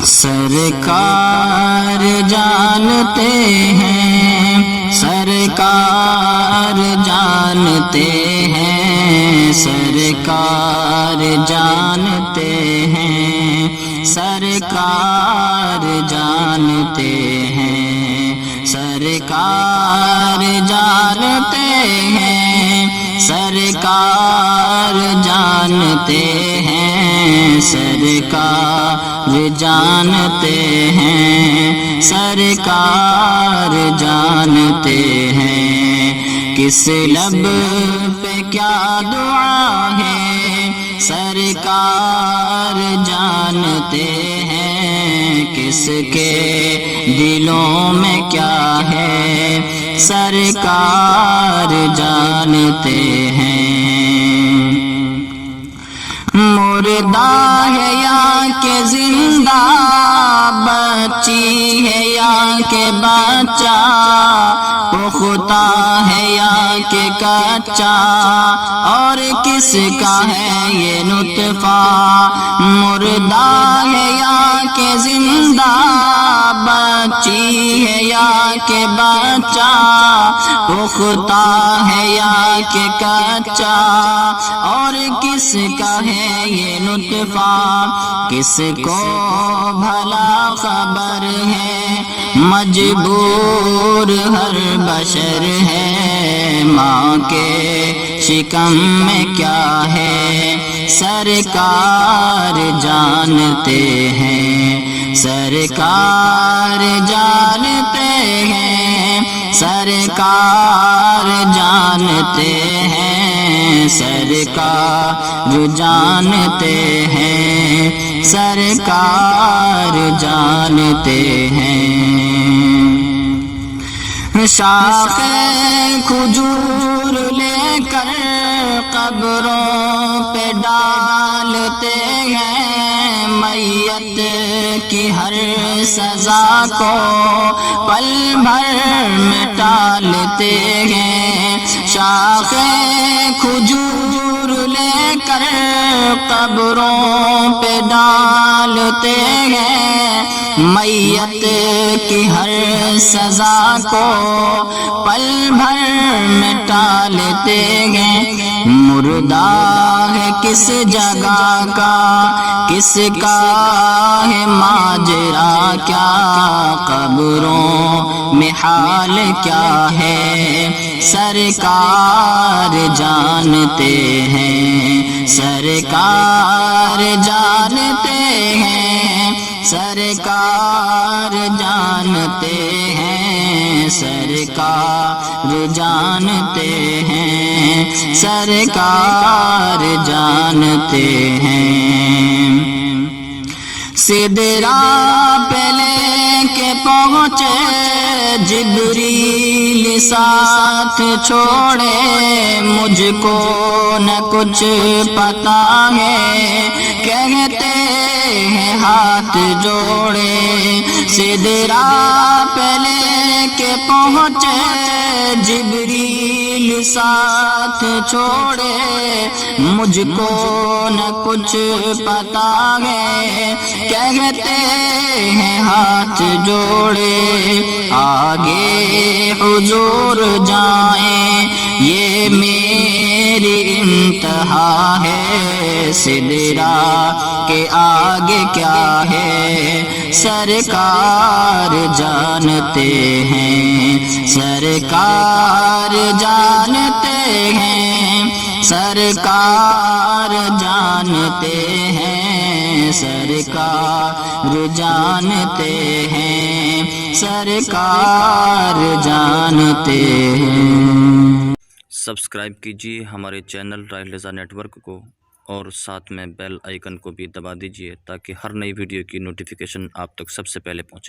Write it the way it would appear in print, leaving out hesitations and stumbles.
سرکار جانتے ہیں، سرکار جانتے ہیں، سرکار جانتے ہیں، سرکار جانتے ہیں، سرکار جانتے ہیں، سرکار جانتے ہیں، سرکار جانتے ہیں، سرکار جانتے ہیں، کس لب پہ کیا دعا ہے، سرکار جانتے ہیں، کس کے دلوں میں کیا ہے، سرکار جانتے ہیں۔ مردہ ہے یا کہ زندہ، بچی ہے یا کہ بچہ، پختہ ہے یا کہ کچا، اور کس کا ہے یہ نطفہ، مردہ ہے یا کہ زندہ، بچی ہے یا کہ بچہ، پختہ ہے یا کہ کچا، اور کس کا ہے یہ نطفہ، کس کو بھلا خبر ہے، مجبور ہر بشر ہے، ماں کے شکم میں کیا ہے، سرکار جانتے ہیں، سرکار جانتے ہیں، سرکار جانتے ہیں، سرکار جانتے ہیں، سرکار جانتے ہیں۔ شاخ کھجور لے کر قبروں پہ ڈالتے ہیں، میت کی ہر سزا کو پل بھر میں ٹالتے ہیں، شاخ کھجور لے کر قبروں پہ ڈالتے ہیں، میت کی ہر سزا کو پل بھر میں ٹالتے ہیں، مردہ ہے کس جگہ کا، کس کا ہے ماجرا کیا، قبروں میں حال کیا ہے، سرکار جانتے ہیں، سرکار جانتے ہیں، سرکار جانتے ہیں، سرکار جانتے ہیں، سرکار جانتے ہیں۔ سدرا پہ لے کے پہنچے جبریل ساتھ چھوڑے، مجھ کو نہ کچھ پتا ہے، کہتے ہیں ہاتھ جوڑے، سدرا پہ لے کے پہنچے جبریل ساتھ چھوڑے، مجھ کو نہ کچھ پتا ہے، کہتے ہیں ہاتھ جوڑے، آگے حضور جائیں یہ میری انتہا ہے، سدرا کے آگے کیا ہے، سرکار جانتے ہیں، سرکار جانتے ہیں، سرکار جانتے ہیں، سرکار جانتے ہیں، سرکار جانتے ہیں۔ سبسکرائب کیجیے ہمارے چینل راہ رضا نیٹ ورک کو، اور ساتھ میں بیل آئیکن کو بھی دبا دیجیے تاکہ ہر نئی ویڈیو کی نوٹیفیکیشن آپ تک سب سے پہلے پہنچے۔